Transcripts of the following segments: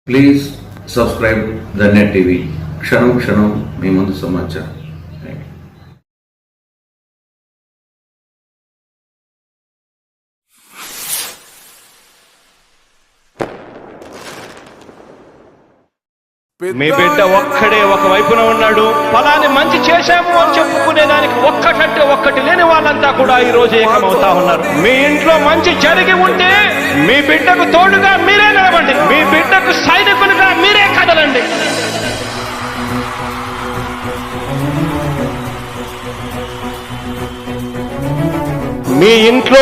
Please subscribe the net TV. క్షణం క్షణం మీ ముందు సమాచారం. మీ బిడ్డ ఒక్కడే ఒక వైపున ఉన్నాడు. ఫలాన్ని మంచి చేశాము అని చెప్పుకునే దానికి ఒక్కటంటే ఒక్కటి లేని వాళ్ళంతా కూడా ఈ రోజు ఏకమవుతా ఉన్నారు. మీ ఇంట్లో మంచి జరిగి ఉంటే మీ బిడ్డకు తోడుగా మీరే నిలబండి. మీ బిడ్డకు సైనికులుగా మీరే కదలండి. మీ ఇంట్లో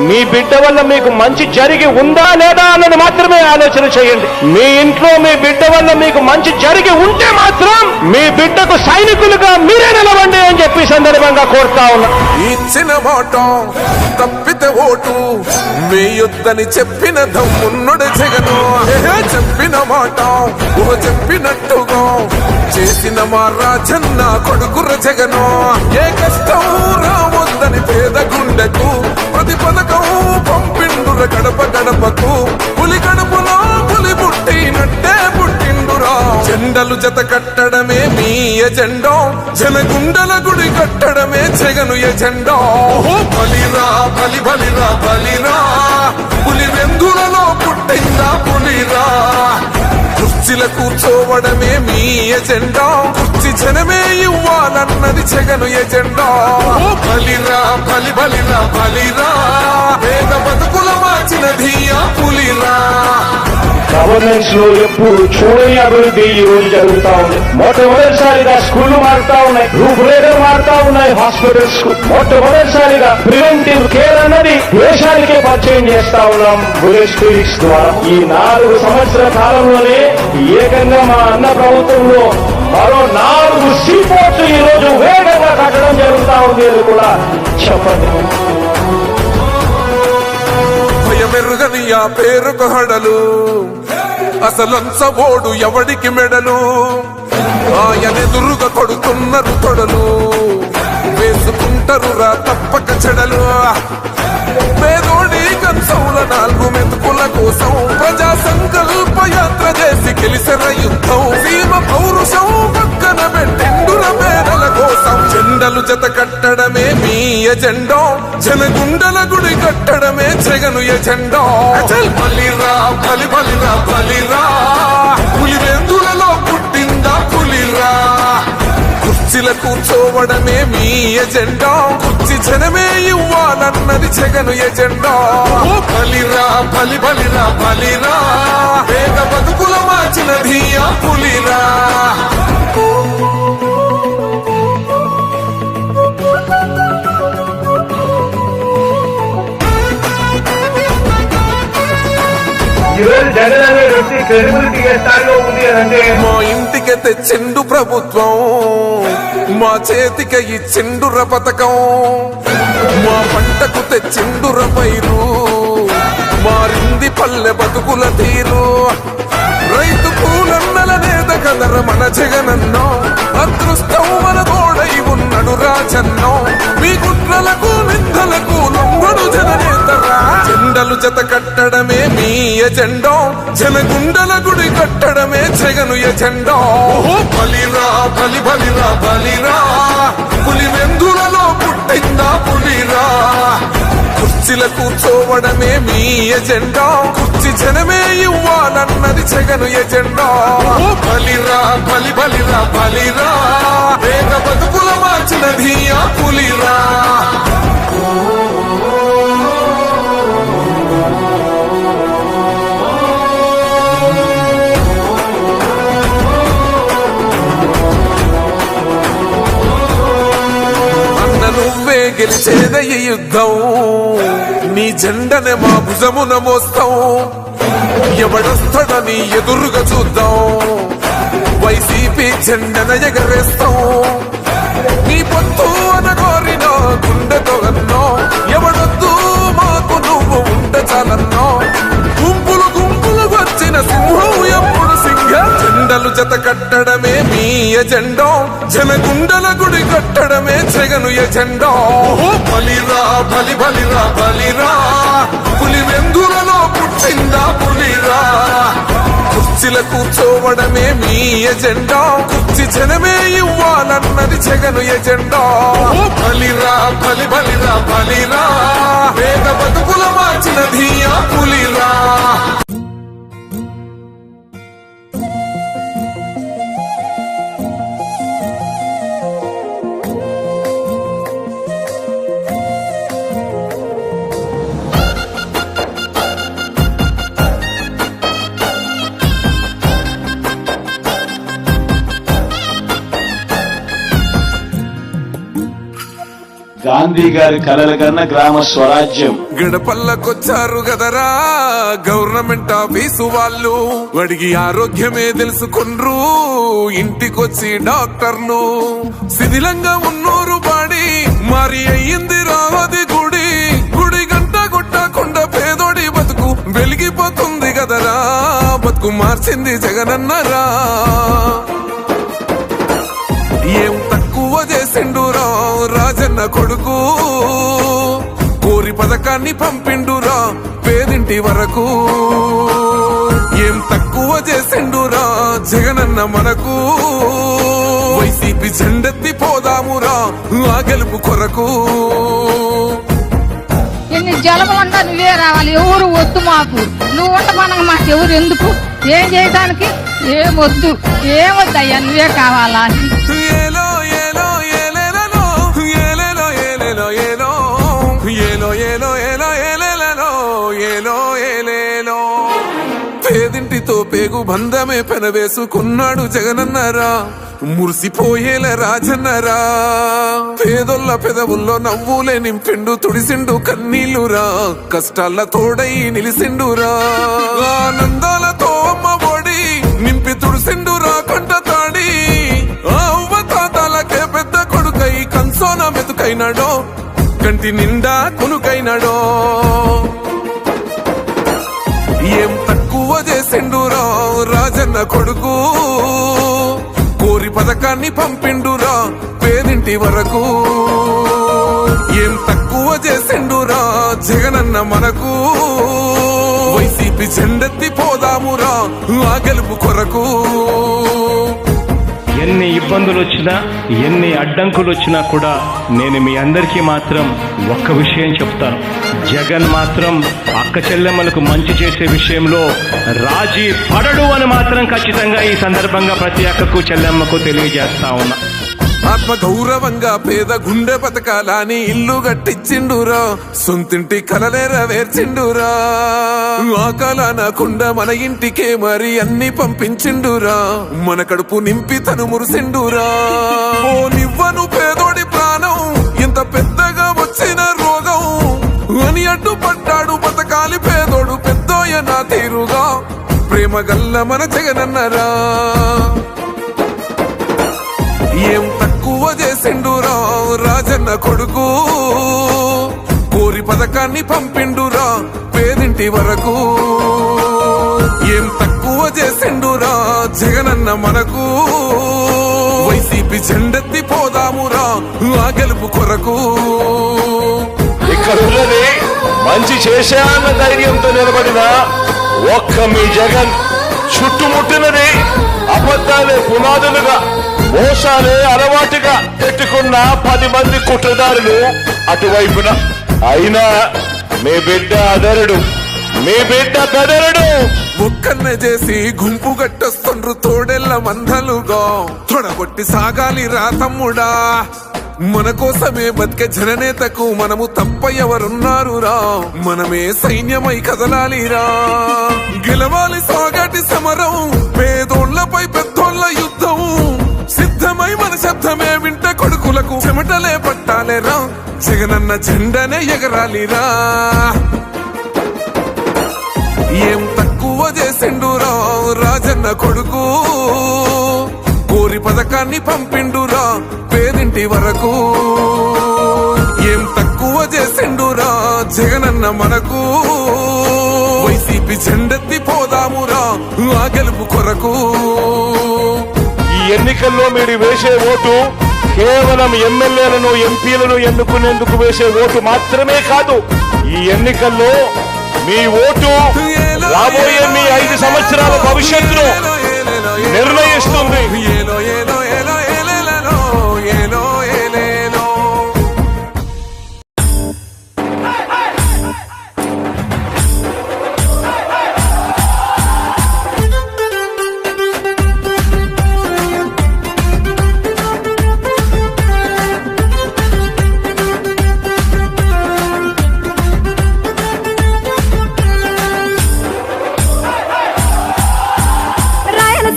మీ బిడ్డ వల్ల మీకు మంచి జరిగి ఉందా లేదా అన్నది మాత్రమే ఆలోచన చేయండి. మీ ఇంట్లో మీ బిడ్డ వల్ల మీకు మంచి జరిగి ఉంటే మాత్రం మీ బిడ్డకు సైనికులుగా మీరే నిలవండి అని చెప్పి సందర్భంగా కోరుతా ఉన్నా. ఇచ్చిన మాట తప్పితే ఓటు వేయొద్దని చెప్పిన దమ్మున్నడు జగను. చెప్పిన మాట చెప్పినట్టుగా చేసిన మా రాజన్న కొడుకుర జగను. ఏ కష్టం రావద్దని పేద గుండెకు ప్రతి పథకం పంపిండుర గడప గడపకు. పులి గడపలో పులి పుట్టినట్టే పుట్టిండురా. జెండలు జత కట్టడమే మీ ఎజెండా, జనగుండల గుడి కట్టడమే జగను ఎజెండా. బలిరా బలి బలిరా బలిరా, పులి వెందులలో పుట్టిందా పులిరా. కుర్చీల కూర్చోవడమే మీ ఎజెండా, కుర్చీ జనమే ఇవ్వాలన్నది జగను ఎజెండా. బలిరా బలి బలిరా బలిరా, పేద బతుకుల మార్చినది ఆ పులిరా. గవర్నెన్స్ లో ఎప్పుడు చూడని అభివృద్ధి ఈ రోజు జరుగుతా ఉంది. మొట్టమొదటిసారిగా స్కూళ్లు మారుతా ఉన్నాయి, రూపురేఖలు మారుతా ఉన్నాయి. హాస్పిటల్స్ కు మొట్టమొదటిసారిగా ప్రివెంటివ్ కేర్ అన్నది దేశానికే పరిచయం చేస్తా ఉన్నాం బుల్లెట్ క్లినిక్స్ ద్వారా. ఈ 4 సంవత్సరాల కాలంలోనే ఏకంగా మా అన్న ప్రభుత్వంలో మరో 4 సీపోర్ట్స్ ఈ రోజు వేగంగా కట్టడం జరుగుతా ఉంది అని కూడా చెప్పండి. భయమెరుగని ఆ పేరుకు హడలు, అసలంచబోడు ఎవడికి మెడలు. ఆయనెదురుగా కొడుతున్నారు తొడలు, వేసుకుంటారు రా తప్పక చెడలు. పేదోడి కంచౌల 4 మెతుకుల కోసం ప్రజా సంకల్ప యాత్ర చేసి గెలిసిన యుద్ధం. సీమ పౌరుషం పక్కన పెట్టిండుర పేదల కోసం. జెండలు జత కట్టడమే మీ ఎజెండా, జనగుండల గుడి కట్టడమే జగను ఎజెండా. బలిరా బలి బలిరా బలిరా, పులి వెందులలో పుట్టిందా పులిరా. కుర్చీల కూర్చోవడమే మీ ఎజెండా, కుర్చీ జనమే ఇవ్వాలన్నది జగను ఎజెండా. బలిరా బలి బలిరా బలిరా, పేద బతుకుల మార్చినది ఆ పులిరా. జగన్ అనే వ్యక్తి క్రెడిబిలిటీ ఏ స్థాయిలో ఉంది అంటే మా ఇంటికి తెచ్చిండు ప్రభుత్వం, మా చేతికి ఇచ్చిండుర పథకం. మా పంటకు తెచ్చిండుర పైరు, మారింది పల్లె బతుకుల తీరు. రైతు పూలన్నల నేత కదర మన జగనన్నో, అదృష్టం మన తోడై ఉన్నడు రాజన్నో. మీ కుట్రలకు నిందలకు లొంగడు జననేతరా. జెండలు జత కట్టడమే మీ ఎజెండా, జనగుండల గుడి కట్టడమే జగను ఎజెండా. బలిరా బలి బలిరా బలిరా, పులి వెందులలో పుట్టిందా పులిరా. కుర్చీల కూర్చోవడమే మీ ఎజెండా, కుర్చీ జనమే ఇవ్వాలన్నది జగను ఎజెండా. బలిరా బలి బలిరా బలిరా, పేద బతుకుల మార్చినది ఆ పులిరా. నువ్వే గెలిచేద ఈ యుద్ధం, నీ జెండనే మా భుజమున మోస్తాం. ఎవడొస్తాడని ఎదురుగా చూద్దాం, వైసీపీ జెండన ఎగరేస్తాం. నీ పొత్తు అనగోరిన గుండెతో అన్నో, ఎవడొద్దు మాకు నువ్వు ఉండ చాలన్నో. గుంపులు గుంపులు వచ్చిన సింహం ఎప్పుడు సింహం. జెండలు జత కట్టడమే మీ ఎజెండా, జనగుండల గుడి కట్టడమే జగను ఎజెండా. బలిరా బలి బలిరా బలిరా, పులి వెందులలో పుట్టిందా పులిరా. కుర్చీల కూర్చోవడమే మీ ఎజెండా, కుర్చీ జనమే ఇవ్వాలన్నది జగను ఎజెండా. బలిరా బలి బలిరా బలిరా, పేద బతుకుల మార్చినది ఆ పులిరా. గాంధీ గారి కలల కన్నా గ్రామ స్వరాజ్యం. గడపల్లకొచ్చారు గదరా గవర్నమెంట్ ఆఫీసు వాళ్ళు, అడిగి ఆరోగ్యమే తెలుసుకుండ్రు ఇంటికొచ్చి డాక్టర్లు. శిథిలంగా ఉన్నూరు బాడి మరి అయ్యింది రావది గుడి, గుడి గంట కొట్టకుండా పేదోడి బతుకు వెలిగిపోతుంది గదరా, బతుకు మార్చింది జగనన్నరా. ఏం తక్కువ చేసిండురా రాజన్న కొడుకు, కోరి పథకాన్ని పంపిండురా పేదింటి వరకు. ఏం తక్కువ చేసిండురా జగనన్న మనకు, వైసీపీ జెండెత్తి పోదామురా ఆ గెలుపు కొరకు. ఎన్ని జలములంతా నువ్వే రావాలి, ఎవరు వద్దు మాకు, నువ్వు ఉండమనగా మాకు ఎవరు ఎందుకు, ఏం చేయడానికి ఏమొద్దు, ఏమొద్దయ్యా నువ్వే కావాలా. ఏలో ఏలో ఏలేలో ఏలేలో ఏలేలో ఏలో ఏలో ఏలో ఏలో ఏలేలో ఏలో ఏలేలో. పేదింటితో పేగు బంధమే పెనవేసుకున్నాడు జగనన్నరా, మురిసిపోయేల రాజన్నరా. పేదొల్ల పెదవుల్లో నవ్వులే నింపిండు, తుడిసిండు కన్నీళ్లురా, కష్టాల తోడై నిలిసిండురా. ఆనందాలతో అమ్మ ఒడి నింపి తుడిసిండురా కంట తాడి, అవ్వ తాతలకే పెద్ద కొడుకై కంసోన మెతుకైనాడో, కంటి నిండా కొనుకైనాడో. ఏం తక్కువ చేసిండురా రాజన్న కొడుకు, కోరి పథకాన్ని పంపిండురా పేదింటి వరకు. ఏం తక్కువ చేసిండురా జగనన్న మనకు, వైసీపీ జెండెత్తి పోదామురా ఆ గెలుపు కొరకు. ఎన్ని ఇబ్బందులు వచ్చినా ఎన్ని అడ్డంకులు వచ్చినా కూడా నేను మీ అందరికీ మాత్రం ఒక్క విషయం చెప్తాను, జగన్ మాత్రం అక్క చెల్లెమ్మలకు మంచి చేసే విషయంలో రాజీ పడడు అని మాత్రం ఖచ్చితంగా ఈ సందర్భంగా ప్రతి అక్కకు చెల్లెమ్మకు తెలియజేస్తా ఉన్నా. ఆత్మ గౌరవంగా పేద గుండె బతకాలని ఇల్లు గట్టించిండురా, సొంతింటి కలలేరవేర్చిండురా. ఆకలనకుండా మన ఇంటికే మరి అన్ని పంపించిండురా, మన కడుపు నింపి తను మురిసిండురా. ఓ నివ్వను పేదోడి ప్రాణం ఎంత పెద్దగా వచ్చిన రోగం అని అడ్డుపడ్డాడు బతకాలి పేదోడు పెద్దోయ నా తీరుగా, ప్రేమ గల్ల మన జగనన్నరా. ఏం తక్కువ చేసిండురా రాజన్న కొడుకు, కోరి పథకాన్ని పంపిండురా పేదింటి వరకు. ఏం తక్కువ చేసిండురా జగనన్న మనకు, వైసీపీ జెండెత్తి పోదామురా ఆ గెలుపు కొరకు. ఇక్కడ ఉన్నది మంచి చేశాన్న ధైర్యంతో నిలబడిన ఒక్క మీ జగన్, చుట్టుముట్టినది అబద్ధాలే పునాదులుగా మోసాలే అలవాటుగా పెట్టుకున్న 10 మంది కుట్రదారులు అటువైపున. అయినా మీ బిడ్డ అదరుడు, మీ బిడ్డ బెదరుడు. ఒక్కన్నే చేసి గుంపు గట్టొస్తుండ్రు తోడెల్ల మందలుగా, తొడగొట్టి సాగాలి రా తమ్ముడా. మన కోసమే బతికే జననేతకు మనము తప్ప ఎవరున్నారు రా, మనమే సైన్యమై కదలాలిరా. గెలవాలి సాగటి సమరం, పేదోళ్లపై పెద్దోళ్ల యుద్ధం, సిద్ధమై మన శబ్దమే వింట కొడుకులకు చెమటలే పట్టాలేరా, జగనన్న జెండనే ఎగరాలిరా. ఏం తక్కువ చేసిండురా రాజన్న కొడుకు, కోరి పథకాన్ని పంపిండురా పేదింటి వరకు. ఏం తక్కువ చేసిండురా జగనన్న మనకు, వైసీపీ జెండెత్తి పోదామురా ఆ గెలుపు కొరకు. ఈ ఎన్నికల్లో మీరు వేసే ఓటు కేవలం ఎమ్మెల్యేలను ఎంపీలను ఎన్నుకునేందుకు వేసే ఓటు మాత్రమే కాదు, ఈ ఎన్నికల్లో మీ ఓటు రాబోయే మీ 5 సంవత్సరాల భవిష్యత్తును నిర్ణయిస్తుంది.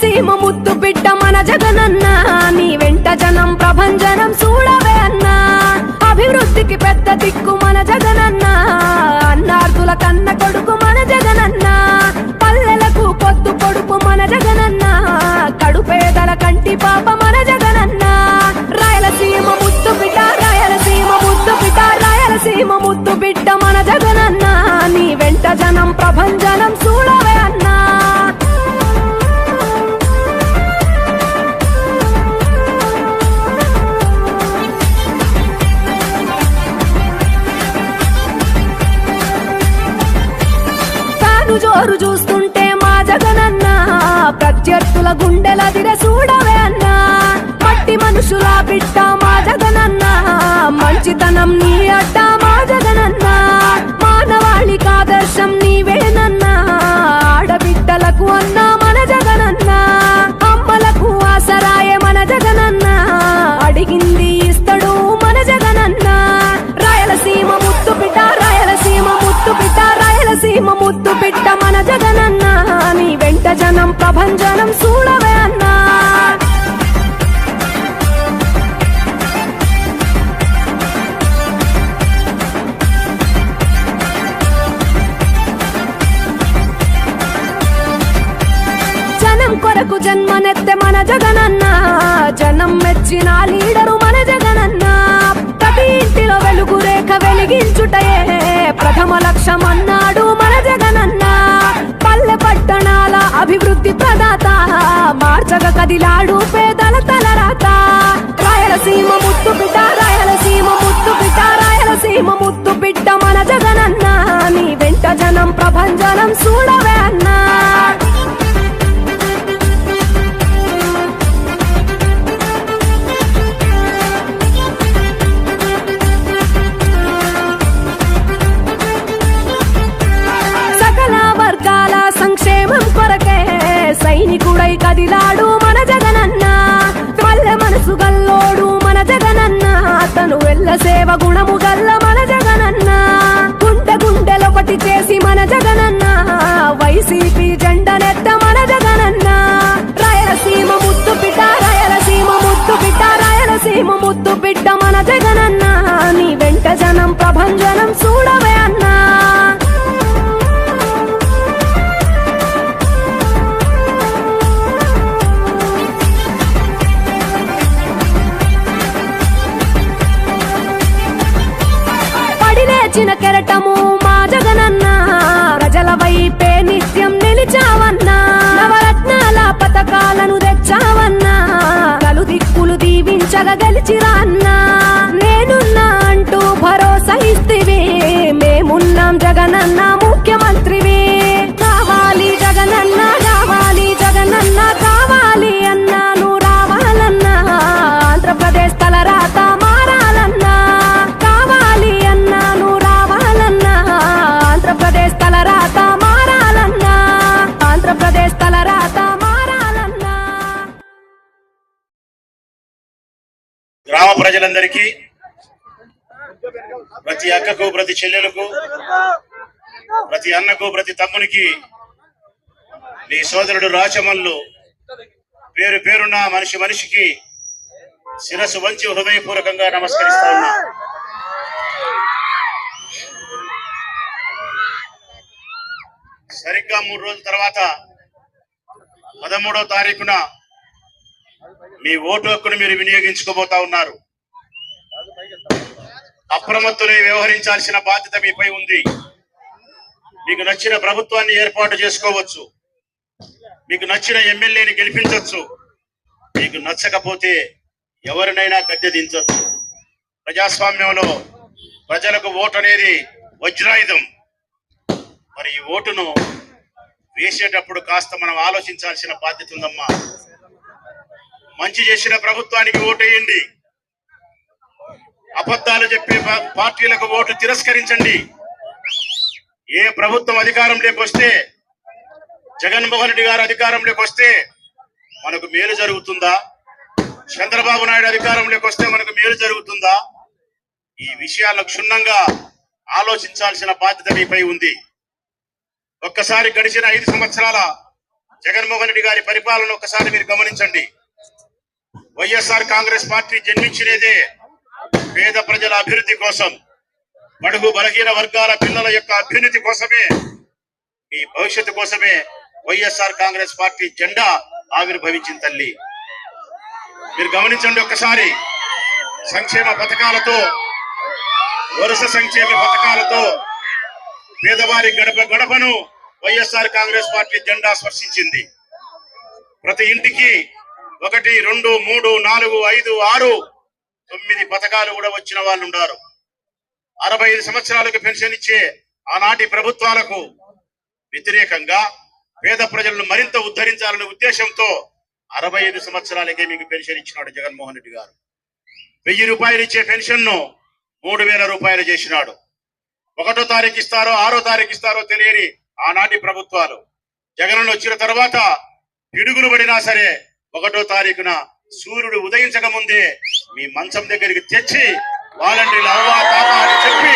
సీమ ముద్దు బిడ్డ మన జగనన్న, నీ వెంట జనం ప్రభంజనం చూడవే అన్నా. అభివృద్ధికి పెద్ద దిక్కు మన జగనన్న, అన్నార్థుల కన్న కొడుకు మన జగనన్న. పల్లెలకు పొద్దు పొడుపు మన జగనన్న, కడుపేదల కంటి పాప మన జగనన్న. రాయలసీమ ముద్దు బిడ్డ, రాయలసీమ ముద్దు బిడ్డ, రాయలసీమ ముద్దు బిడ్డ మన జగనన్న, నీ వెంట జనం ప్రభంజనం చూడవే అన్నా. జోరు చూస్తుంటే మా జగనన్న, ప్రత్యర్థుల గుండెలదిరే చూడవే అన్నా. మట్టి మనుషుల బిడ్డ మా జగనన్న, మంచితనం నీ అడ్డ మా జగనన్న. మానవాళికి ఆదర్శం నీవేనన్నా, ఆడబిడ్డలకు అన్నా మన జగనన్న. అమ్మలకు ఆసరాయే మన జగనన్న, అడిగింది ఇస్తడు మన జగనన్న. రాయలసీమ ముద్దు బిడ్డ, రాయలసీమ ముద్దు బిడ్డ, రాయలసీమ ముద్దు బిడ్డ మన జగనన్న, నీ వెంట జనం ప్రభంజనం చూడవే అన్నా. జనం కొరకు జన్మనెత్తే మన జగనన్న, జనం మెచ్చిన లీడరు మన జగనన్న. ప్రతి ఇంటిలో వెలుగు రేఖ వెలిగించుటయే ప్రథమ లక్ష్యం అన్నాడు మన జగనన్న. పల్లె పట్టణాల అభివృద్ధి ప్రదాత, మార్చగ కదిలాడు పేదల తలరాత. రాయలసీమ ముద్దు బిడ్డ, రాయలసీమ ముద్దు బిడ్డ, రాయలసీమ ముద్దు బిడ్డ మన జగనన్న, నీ వెంట జనం ప్రభంజనం చూడవే అన్నా. సంక్షేమం కొరకే సైనికుడై కదిలాడు మన జగనన్న. పల్లె మనసు గల్లోడు మన జగనన్న, తను వెళ్ళ సేవ గుణము గల్ల మన జగనన్న. గుండె గుండెలొకటి చేసి మన జగనన్న, వైసీపీ జెండనెత్త మన జగనన్న. రాయలసీమ ముద్దు బిడ్డ, రాయలసీమ ముద్దు బిడ్డ, రాయలసీమ ముద్దు బిడ్డ మన జగనన్న, నీ వెంట జనం ప్రభంజనం చూడవే అన్నా. చిన్న కెరటము మా జగనన్న, ప్రజల వైపే నిత్యం నిలిచావన్నా. నవరత్నాల పథకాలను తెచ్చావన్నా, కలు దిక్కులు దీవించగా గెలిచిరా అన్నా. నేనున్నా అంటూ భరోసా ఇస్తివి, మేమున్నాం జగనన్న ముఖ్యమంత్రివి. కావాలి జగనన్న, కావాలి జగనన్న, కావాలి అన్నాను రావాలన్నా. ఆంధ్రప్రదేశ్ తలరాత మారాలన్నా, కావాలి అన్నాను రావాలన్నా. ఆంధ్రప్రదేశ్ తలరాత మారాలన్నా, ఆంధ్రప్రదేశ్ తలరాత మారాలన్నా. గ్రామ ప్రజలందరికీ, ప్రతి అక్కకు, ప్రతి చెల్లెలకు, ప్రతి అన్నకు, ప్రతి తమ్మునికి నీ సోదరుడు రాచమల్లు పేరు పేరున్న మనిషి మనిషికి శిరస్సు వంచి హృదయపూర్వకంగా నమస్కరిస్తా ఉన్నా. సరిగ్గా 3 రోజుల తర్వాత 13వ తారీఖున మీ ఓటు హక్కును మీరు వినియోగించుకోబోతా ఉన్నారు. అప్రమత్తులై వ్యవహరించాల్సిన బాధ్యత మీపై ఉంది. మీకు నచ్చిన ప్రభుత్వాన్ని ఏర్పాటు చేసుకోవచ్చు, మీకు నచ్చిన ఎమ్మెల్యేని గెలిపించవచ్చు, మీకు నచ్చకపోతే ఎవరినైనా గద్దె దించవచ్చు. ప్రజాస్వామ్యంలో ప్రజలకు ఓటు అనేది వజ్రాయుధం. మరి ఈ ఓటును వేసేటప్పుడు కాస్త మనం ఆలోచించాల్సిన బాధ్యత ఉందమ్మా. మంచి చేసిన ప్రభుత్వానికి ఓటేయండి, అబద్ధాలు చెప్పే పార్టీలకు ఓటు తిరస్కరించండి. ఏ ప్రభుత్వం అధికారంలోకి వస్తే, జగన్మోహన్ రెడ్డి గారు అధికారంలోకి వస్తే మనకు మేలు జరుగుతుందా, చంద్రబాబు నాయుడు అధికారంలోకి వస్తే మనకు మేలు జరుగుతుందా? ఈ విషయాలను క్షుణ్ణంగా ఆలోచించాల్సిన బాధ్యత మీపై ఉంది. ఒక్కసారి గడిచిన 5 సంవత్సరాల జగన్మోహన్ రెడ్డి గారి పరిపాలన ఒక్కసారి మీరు గమనించండి. వైఎస్ఆర్ కాంగ్రెస్ పార్టీ జన్మించినదే పేద ప్రజల అభివృద్ధి కోసం, బడుగు బలహీన వర్గాల పిల్లల యొక్క అభ్యున్నతి కోసమే, మీ భవిష్యత్తు కోసమే వైఎస్ఆర్ కాంగ్రెస్ పార్టీ జెండా ఆవిర్భవించింది తల్లి. మీరు గమనించండి ఒక్కసారి. సంక్షేమ పథకాలతో, వరుస సంక్షేమ పథకాలతో పేదవారి గడప గడపను వైఎస్ఆర్ కాంగ్రెస్ పార్టీ జెండా స్పర్శించింది. ప్రతి ఇంటికి 1, 2, 3, 4, 5, 6, 9 పథకాలు కూడా వచ్చిన వాళ్ళు ఉన్నారు. 65 సంవత్సరాలకు పెన్షన్ ఇచ్చే ఆనాటి ప్రభుత్వాలకు వ్యతిరేకంగా పేద ప్రజలను మరింత ఉద్ధరించాలనే ఉద్దేశంతో 65 సంవత్సరాలకే మీకు పెన్షన్ ఇచ్చినాడు జగన్మోహన్ రెడ్డి గారు. 1000 రూపాయలు ఇచ్చే పెన్షన్ ను 3000 రూపాయలు చేసినాడు. 1వ తారీఖు ఇస్తారో 6వ తారీఖు ఇస్తారో తెలియని ఆనాటి ప్రభుత్వాలు జగన్ వచ్చిన తర్వాత పిడుగులు పడినా సరే 1వ తారీఖున సూర్యుడు ఉదయించక ముందే మీ మంచం దగ్గరికి తెచ్చి వాలంటీర్లు అవ్వా తాత అని చెప్పి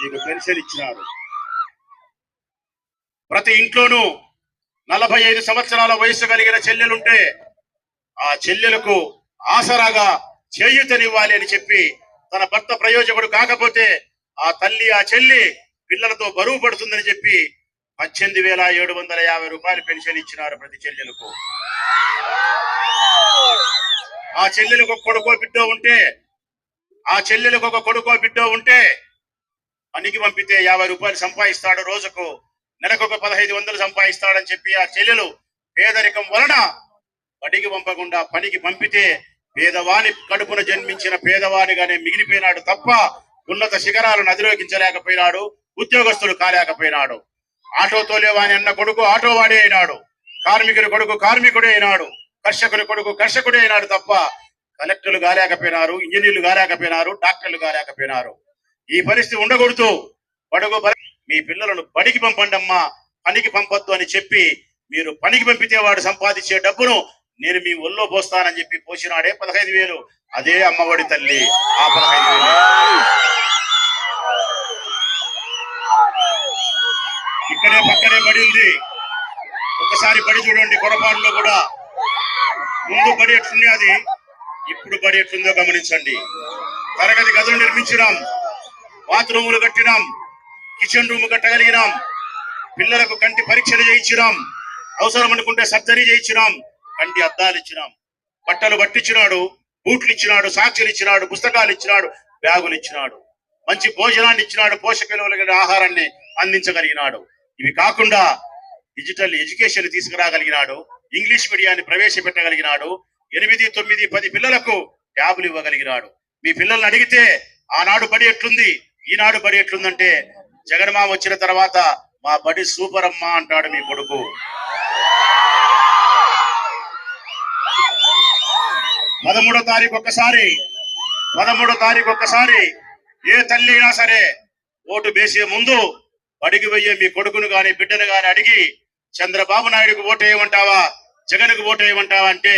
మీకు పెన్షన్ ఇచ్చినారు. ప్రతి ఇంట్లోనూ 45 సంవత్సరాల వయసు కలిగిన చెల్లెలుంటే ఆ చెల్లెలకు ఆసరాగా చేయూతనివ్వాలి అని చెప్పి, తన భర్త ప్రయోజకుడు కాకపోతే ఆ తల్లి ఆ చెల్లి పిల్లలతో బరువు పడుతుందని చెప్పి 18,750 రూపాయలు పెన్షన్ ఇచ్చినారు ప్రతి చెల్లెలకు. ఆ చెల్లెలకు ఒక కొడుకో బిడ్డో ఉంటే, ఆ చెల్లెలకు ఒక కొడుకో బిడ్డో ఉంటే పనికి పంపితే 50 రూపాయలు సంపాదిస్తాడు రోజుకు, నెలకు ఒక 1500 సంపాదిస్తాడని చెప్పి ఆ చెల్లెలు పేదరికం వలన బడికి పంపకుండా పనికి పంపితే పేదవాని కడుపున జన్మించిన పేదవానిగానే మిగిలిపోయినాడు తప్ప ఉన్నత శిఖరాలను అధిరోహించలేకపోయినాడు, ఉద్యోగస్తుడు కాలేకపోయినాడు. ఆటో తోలేవాని అన్న కొడుకు ఆటోవాడే అయినాడు, కార్మికుడి కొడుకు కార్మికుడే అయినాడు, కర్షకుడి కొడుకు కర్షకుడే అయినాడు తప్ప కలెక్టర్లు కాలేకపోయినారు, ఇంజనీర్లు కాలేకపోయినారు, డాక్టర్లు కాలేకపోయినారు. ఈ పరిస్థితి ఉండకూడదు. మీ పిల్లలను బడికి పంపండి అమ్మా, పనికి పంపొద్దు అని చెప్పి మీరు పనికి పంపితే వాడు సంపాదించే డబ్బును నేను మీ ఒళ్ళో పోస్తానని చెప్పి పోసినాడే 15,000. అదే అమ్మఒడి తల్లి. ఆ 15,000 ఇక్కడే పక్కనే బడి ఉంది. ఒకసారి బడి చూడండి. కొరపాడులో కూడా ముందు బడి ఎట్లుంది, అది ఇప్పుడు బడి ఎట్లుందో గమనించండి. తరగతి గదులు నిర్మించినాం, బాత్రూములు కట్టినాం, కిచెన్ రూమ్ కట్టగలిగినాం, పిల్లలకు కంటి పరీక్షలు చేయించినాం, అవసరం అనుకుంటే సర్జరీ చేయించినాం, కంటి అద్దాలు ఇచ్చినాం, బట్టలు పట్టించినాడు, బూట్లు ఇచ్చినాడు, సాక్షులు ఇచ్చినాడు, పుస్తకాలు ఇచ్చినాడు, బ్యాగులు ఇచ్చినాడు, మంచి భోజనాన్ని ఇచ్చినాడు, పోషక ఆహారాన్ని అందించగలిగినాడు. ఇవి కాకుండా డిజిటల్ ఎడ్యుకేషన్ తీసుకురాగలిగినాడు, ఇంగ్లీష్ మీడియాన్ని ప్రవేశపెట్టగలిగినాడు, 8, 9, 10 పిల్లలకు ట్యాబులు ఇవ్వగలిగినాడు. మీ పిల్లల్ని అడిగితే ఆనాడు బడి ఎట్లుంది, ఈనాడు బడి ఎట్లుందంటే జగన్మామ వచ్చిన తర్వాత మా బడి సూపర్ అమ్మా అంటాడు మీ కొడుకు. 13వ తారీఖు ఒక్కసారి ఏ తల్లి అయినా సరే ఓటు వేసే ముందు బడికి పోయే మీ కొడుకును గాని బిడ్డను గాని అడిగి చంద్రబాబు నాయుడుకు ఓటు వేయమంటావా, జగన్కు ఓటు వేయమంటావా అంటే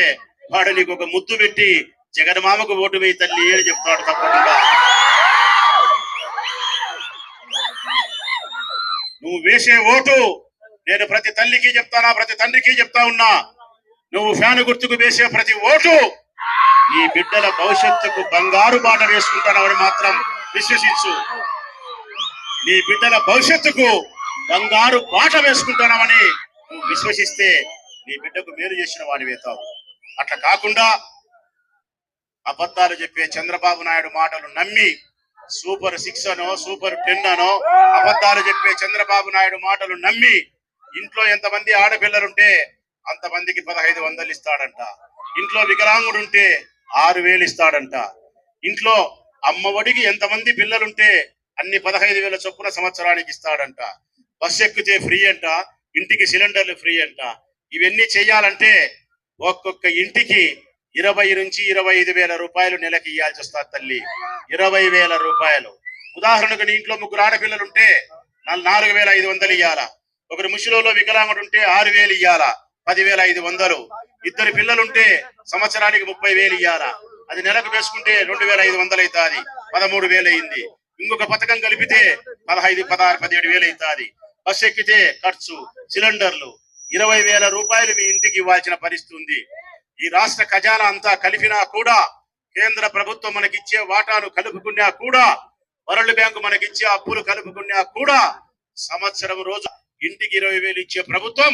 వాడు నీకు ఒక ముద్దు పెట్టి జగన్మామకు ఓటు వేయి తల్లి అని చెప్తాడు. తప్పకుండా నువ్వు వేసే ఓటు నేను ప్రతి తల్లికి చెప్తానా, ప్రతి తండ్రికి చెప్తా ఉన్నా, నువ్వు ఫ్యాను గుర్తుకు వేసే ప్రతి ఓటు నీ బిడ్డల భవిష్యత్తుకు బంగారు బాట వేసుకుంటానని మాత్రం విశ్వసించు. నీ బిడ్డల భవిష్యత్తుకు బంగారు బాట వేసుకుంటానని నువ్వు విశ్వసిస్తే నీ బిడ్డకు మేలు చేసిన వాడివేతావు. అట్లా కాకుండా అబద్ధాలు చెప్పే చంద్రబాబు నాయుడు మాటలు నమ్మి సూపర్ 6 అనో సూపర్ 10 అనో అబద్ధాలు చెప్పే చంద్రబాబు నాయుడు మాటలు నమ్మి ఇంట్లో ఎంతమంది ఆడపిల్లలుంటే అంతమందికి 1500 ఇస్తాడంట, ఇంట్లో వికలాంగుడుంటే 6,000 ఇస్తాడంట, ఇంట్లో అమ్మఒడికి ఎంతమంది పిల్లలుంటే అన్ని 15,000 చొప్పున సంవత్సరానికి ఇస్తాడంట. బస్సు ఎక్కితే ఫ్రీ అంట, ఇంటికి సిలిండర్లు ఫ్రీ అంట. ఇవన్నీ చేయాలంటే ఒక్కొక్క ఇంటికి 20 నుంచి 25,000 రూపాయలు నెలకి ఇవ్వాల్సి వస్తుంది తల్లి. 20,000 రూపాయలు. ఉదాహరణకు నీ ఇంట్లో 3 ఆడపిల్లలు ఉంటే 4,500 ఇవ్వాలా. ఒకరు ముషిలోలో వికలాంగుడు ఉంటే 6,000 ఇవ్వాలా, 10,500. 2 పిల్లలుంటే సంవత్సరానికి 30,000 ఇవ్వాలా. అది నెలకు వేసుకుంటే 2,500 అవుతుంది, 13,000 అయింది. ఇంకొక పథకం కలిపితే 15, 16, 17,000 అవుతుంది. బస్సు ఎక్కితే ఖర్చు, సిలిండర్లు, 20,000 రూపాయలు మీ ఇంటికి ఇవ్వాల్సిన పరిస్థితి ఉంది. ఈ రాష్ట్ర ఖజానా అంతా కలిపినా కూడా, కేంద్ర ప్రభుత్వం మనకిచ్చే వాటాను కలుపుకున్నా కూడా, వరల్డ్ బ్యాంకు మనకిచ్చే అప్పులు కలుపుకున్నా కూడా, సంవత్సరం రోజు ఇంటికి 20,000 ఇచ్చే ప్రభుత్వం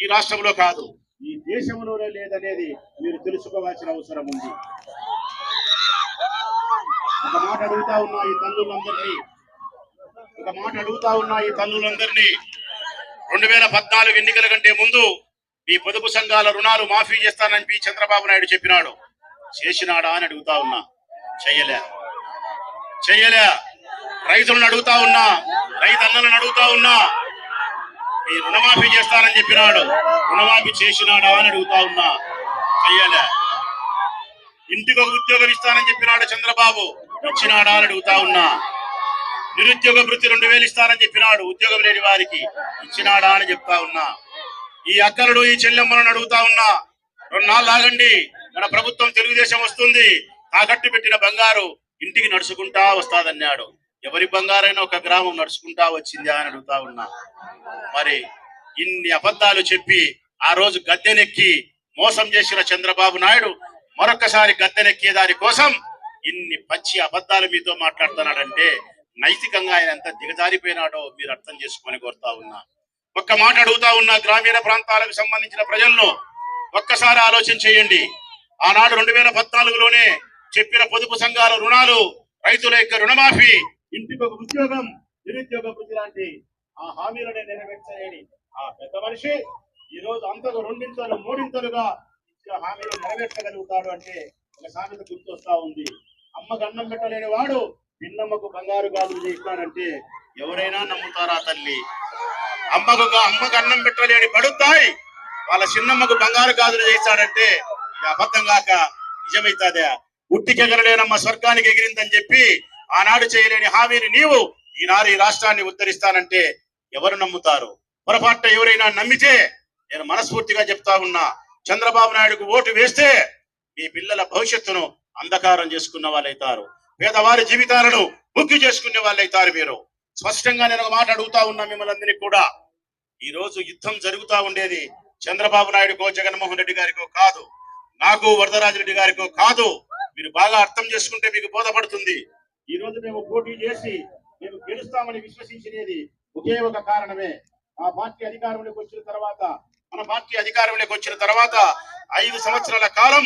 ఈ రాష్ట్రంలో కాదు, ఈ దేశంలోనే లేదనేది మీరు తెలుసుకోవాల్సిన అవసరం ఉంది. ఒక మాట అడుగుతా ఉన్నా ఈ తల్లులందరినీ, 2014 ఎన్నికల కంటే ముందు ఈ పొదుపు సంఘాల రుణాలు మాఫీ చేస్తానని చంద్రబాబు నాయుడు చెప్పినాడు. చేసినాడా అని అడుగుతా ఉన్నా. చెయ్యలే. రైతులను అడుగుతా ఉన్నా, రైతన్నలను అడుగుతా ఉన్నా. ఈ రుణమాఫీ చేస్తానని చెప్పినాడు, రుణమాఫీ చేసినాడా అని అడుగుతా ఉన్నా. చెయ్యలే. ఇంటికి ఒక ఉద్యోగం ఇస్తానని చెప్పినాడు చంద్రబాబు, ఇచ్చినాడా అని అడుగుతా ఉన్నా. నిరుద్యోగ వృత్తి 2,000 ఇస్తానని చెప్పినాడు ఉద్యోగం లేని వారికి, ఇచ్చినాడా అని చెప్తా ఉన్నా. ఈ అక్కలను, ఈ చెల్లెమ్మలను అడుగుతా ఉన్నా. 2 నాళ్ళు ఆగండి, మన ప్రభుత్వం తెలుగుదేశం వస్తుంది, తాకట్టు పెట్టిన బంగారు ఇంటికి నడుచుకుంటా వస్తాదన్నాడు. ఎవరి బంగారైనా ఒక గ్రామం నడుచుకుంటా వచ్చిందా అని అడుగుతా ఉన్నా. మరి ఇన్ని అబద్ధాలు చెప్పి ఆ రోజు గద్దెనెక్కి మోసం చేసిన చంద్రబాబు నాయుడు మరొకసారి గద్దెనెక్కే దాని కోసం ఇన్ని పచ్చి అబద్ధాలు మీతో మాట్లాడుతున్నాడంటే నైతికంగా ఆయన ఎంత దిగజారిపోయినాడో మీరు అర్థం చేసుకొని కోరుతా ఉన్నా. ఒక్క మాట అడుగుతా ఉన్నా, గ్రామీణ ప్రాంతాలకు సంబంధించిన ప్రజలను ఒక్కసారి ఆలోచన చేయండి. ఆనాడు 2014లోనే చెప్పిన పొదుపు సంఘాల రుణాలు, రైతుల యొక్క రుణమాఫీ, ఇంటికి ఒక ఉద్యోగం, నిరుద్యోగ వృత్తి లాంటి ఆ హామీలనే నెరవేర్చలేని ఆ పెద్ద మనిషి ఈ రోజు అంతకు 2 3 ఇచ్చిన హామీలు నెరవేర్చగలుగుతాడు అంటే ఒక సామెత గుర్తొస్తా ఉంది. అమ్మకు అన్నం పెట్టలేని వాడు పిన్నమ్మకు బంగారు గాజులు చేస్తాడంటే ఎవరైనా నమ్ముతారా తల్లి? అమ్మకు అన్నం పెట్టలేని పడుతాయి వాళ్ళ చిన్నమ్మకు బంగారు గాజులు చేస్తాడంటే ఇది అబద్ధం కాక నిజమైతాదా? ఉట్టికెగరలేనమ్మ స్వర్గానికి ఎగిరిందని చెప్పి ఆనాడు చేయలేని హామీని నీవు ఈనాడు ఈ రాష్ట్రాన్ని ఉద్ధరిస్తానంటే ఎవరు నమ్ముతారు? పొరపాటు ఎవరైనా నమ్మితే నేను మనస్ఫూర్తిగా చెప్తా ఉన్నా, చంద్రబాబు నాయుడుకు ఓటు వేస్తే మీ పిల్లల భవిష్యత్తును అంధకారం చేసుకున్న వాళ్ళైతారు, పేదవారి జీవితాలను ముగ్గు చేసుకునే వాళ్ళైతారు. మీరు స్పష్టంగా నేను ఒక మాట అడుగుతా ఉన్నా మిమ్మల్ని అందరినీ కూడా. ఈ రోజు యుద్ధం జరుగుతా ఉండేది చంద్రబాబు నాయుడుకో, జగన్మోహన్ రెడ్డి గారికో కాదు, నాకు, వరదరాజిరెడ్డి గారికో కాదు. మీరు బాగా అర్థం చేసుకుంటే మీకు బోధపడుతుంది. ఈ రోజు మేము పోటీ చేసి మేము గెలుస్తామని విశ్వసించినది ఒకే ఒక కారణమే. ఆ పార్టీ అధికారంలోకి వచ్చిన తర్వాత, మన పార్టీ అధికారంలోకి వచ్చిన తర్వాత 5 సంవత్సరాల కాలం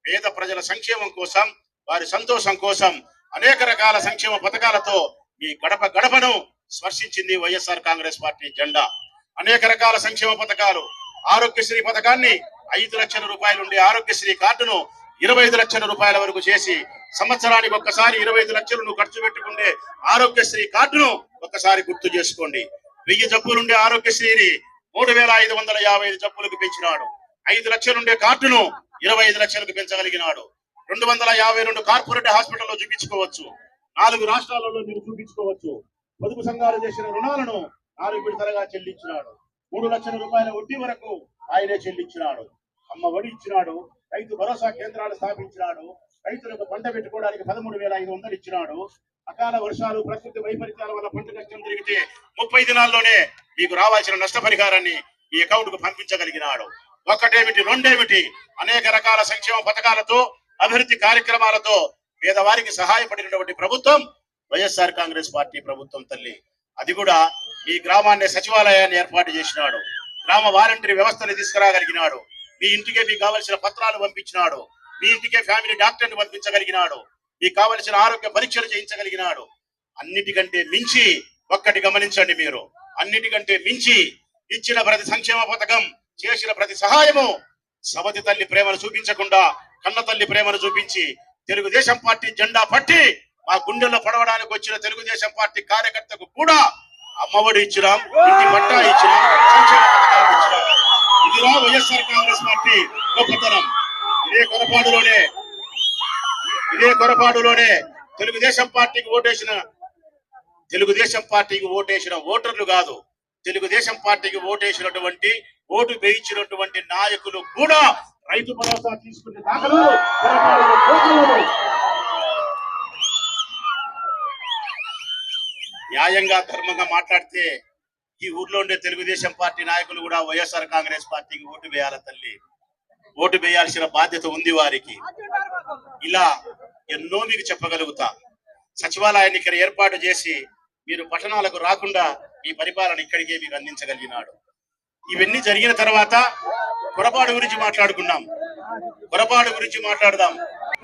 పేద ప్రజల సంక్షేమం కోసం, వారి సంతోషం కోసం అనేక రకాల సంక్షేమ పథకాలతో మీ గడప గడపను స్పర్శించింది వైఎస్ఆర్ కాంగ్రెస్ పార్టీ జెండా. అనేక రకాల సంక్షేమ పథకాలు, ఆరోగ్యశ్రీ పథకాన్ని 5 లక్షల రూపాయలు ఉండే ఆరోగ్యశ్రీ కార్డును 25 లక్షల రూపాయల వరకు చేసి, సంవత్సరానికి ఒక్కసారి 25 లక్షలు నువ్వు ఖర్చు పెట్టుకుంటే ఆరోగ్యశ్రీ కార్డును ఒక్కసారి గుర్తు చేసుకోండి. 1000 జబ్బులుండే ఆరోగ్యశ్రీని 3,555 జబ్బులకు పెంచినాడు. 5 లక్షలుండే కార్డును 25 లక్షలకు పెంచగలిగినాడు. 252 కార్పొరేట్ హాస్పిటల్లో చూపించుకోవచ్చు. 4 రాష్ట్రాలలో మీరు చూపించుకోవచ్చు. పొదుపు సంఘాలు చేసిన రుణాలను 4 విడతలుగా చెల్లించినాడు. 3 లక్షల రూపాయల వడ్డీ వరకు ఆయనే చెల్లించినాడు. అమ్మ ఒడి ఇచ్చినాడు. రైతు భరోసా కేంద్రాలు స్థాపించినాడు. రైతులకు పంట పెట్టుకోవడానికి 13,500 ఇచ్చినాడు. అకాల వర్షాలు, ప్రకృతి వైపరీత్యాల వల్ల పంట నష్టం జరిగితే 30 దినాల్లోనే మీకు రావాల్సిన నష్టపరిహారాన్ని మీ అకౌంట్ కు పంపించగలిగినాడు. ఒక్కటేమిటి, రెండేమిటి, అనేక రకాల సంక్షేమ పథకాలతో, అభివృద్ధి కార్యక్రమాలతో పేదవారికి సహాయపడినటువంటి ప్రభుత్వం వైఎస్ఆర్ కాంగ్రెస్ పార్టీ ప్రభుత్వం తల్లి. అది కూడా మీ గ్రామాన్ని సచివాలయాన్ని ఏర్పాటు చేసినాడు. గ్రామ వాలంటరీ వ్యవస్థను తీసుకురాగలిగినాడు. మీ ఇంటికే మీకు కావలసిన పత్రాలు పంపించినాడు. మీ ఇంటికే ఫ్యామిలీ డాక్టర్ని పంపించగలిగినాడు. మీకు కావలసిన ఆరోగ్య పరీక్షలు చేయించగలిగినాడు. అన్నిటికంటే మించి ఒక్కటి గమనించండి మీరు, అన్నిటికంటే మించి ఇచ్చిన ప్రతి సంక్షేమ పథకం, చేసిన ప్రతి సహాయము సవతి తల్లి ప్రేమను చూపించకుండా కన్న తల్లి ప్రేమను చూపించి తెలుగుదేశం పార్టీ జెండా పట్టి మా గుండెల్లో పడవడానికి వచ్చిన తెలుగుదేశం పార్టీ కార్యకర్తకు కూడా అమ్మఒడి ఇచ్చినాం, ఇంటి పట్టా ఇచ్చినాం, సంక్షేమ పథకాలు ఇచ్చినాం. ఇదిరా వైఎస్ఆర్ కాంగ్రెస్ పార్టీ గొప్పతనం. ఇదే కొరపాడులోనే తెలుగుదేశం పార్టీకి ఓటేసిన ఓటర్లు కాదు, తెలుగుదేశం పార్టీకి ఓటేసినటువంటి ఓటు వేయించినటువంటి నాయకులు కూడా రైతు భరోసా తీసుకునే దాఖలు న్యాయంగా ధర్మంగా మాట్లాడితే ఈ ఊర్లో ఉండే తెలుగుదేశం పార్టీ నాయకులు కూడా వైఎస్ఆర్ కాంగ్రెస్ పార్టీకి ఓటు వేయాల తల్లి. ఓటు వేయాల్సిన బాధ్యత ఉంది వారికి. ఇలా ఎన్నో మీకు చెప్పగలుగుతా. సచివాలయాన్ని ఇక్కడ ఏర్పాటు చేసి మీరు పట్టణాలకు రాకుండా ఈ పరిపాలన ఇక్కడికే మీకు అందించగలిగినాడు. ఇవన్నీ జరిగిన తర్వాత కొరపాడు గురించి మాట్లాడుకున్నాం. కొరపాడు గురించి మాట్లాడదాం.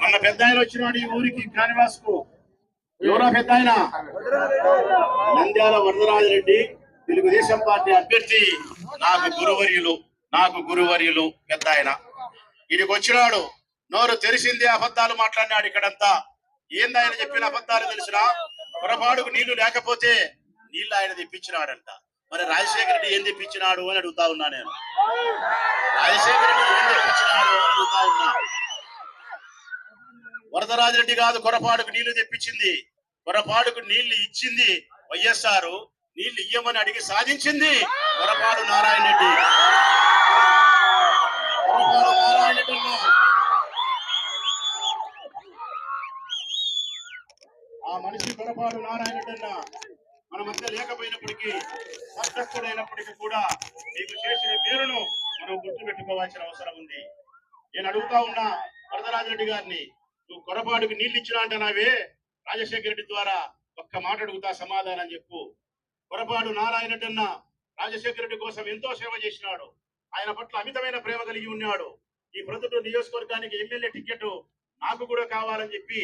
మన పెద్ద ఆయన వచ్చినాడు ఈ ఊరికి కానివాస్ కు. ఎవరో పెద్ద ఆయన నంద్యాల వరదరాజరెడ్డి, తెలుగుదేశం పార్టీ అభ్యర్థి. నాకు గురువర్యులు పెద్ద ఆయన. ఇడికి వచ్చినాడు, నోరు తెరిసింది, అబద్ధాలు మాట్లాడినాడు. ఇక్కడంతా ఏందాయన చెప్పిన అబద్ధాలు తెలిసినా కొరపాడుకు నీళ్లు లేకపోతే నీళ్లు ఆయన తెప్పించినాడంట. మరి రాజశేఖర రెడ్డి ఏం తెప్పించినాడు అని అడుగుతా ఉన్నా నేను. రాజశేఖర రెడ్డి ఏం తెప్పించినాడు అని అడుగుతా ఉన్నా. వరదరాజరెడ్డి కాదు కొరపాడుకు నీళ్లు తెప్పించింది, కొరపాడుకు నీళ్లు ఇచ్చింది వైఎస్ఆర్. నీళ్లు ఇయ్యమని అడిగి సాధించింది కొరపాడు నారాయణ రెడ్డి. ఆ మనిషి కొరపాడు నారాయణ రెడ్డి మన మధ్య లేకపోయినప్పటికీ, సర్కస్తుడైనప్పటికీ కూడా నీకు చేసిన పేరును మనం గుర్తు పెట్టుకోవాల్సిన అవసరం ఉంది. నేను అడుగుతా ఉన్నా వరదరాజరెడ్డి గారిని, నువ్వు కొరపాడుకు నీళ్లు ఇచ్చినా అంటున్నావే, రాజశేఖర రెడ్డి ద్వారా ఒక్క మాట అడుగుతా, సమాధానం చెప్పు. కొరపాడు నారాయణ రెడ్డి అన్న రాజశేఖర రెడ్డి కోసం ఎంతో సేవ చేసినాడు. ఆయన పట్ల అమితమైన ప్రేమ కలిగి ఉన్నాడు. ఈ ప్రొద్దుటూరు నియోజకవర్గానికి ఎమ్మెల్యే టికెట్ నాకు కూడా కావాలని చెప్పి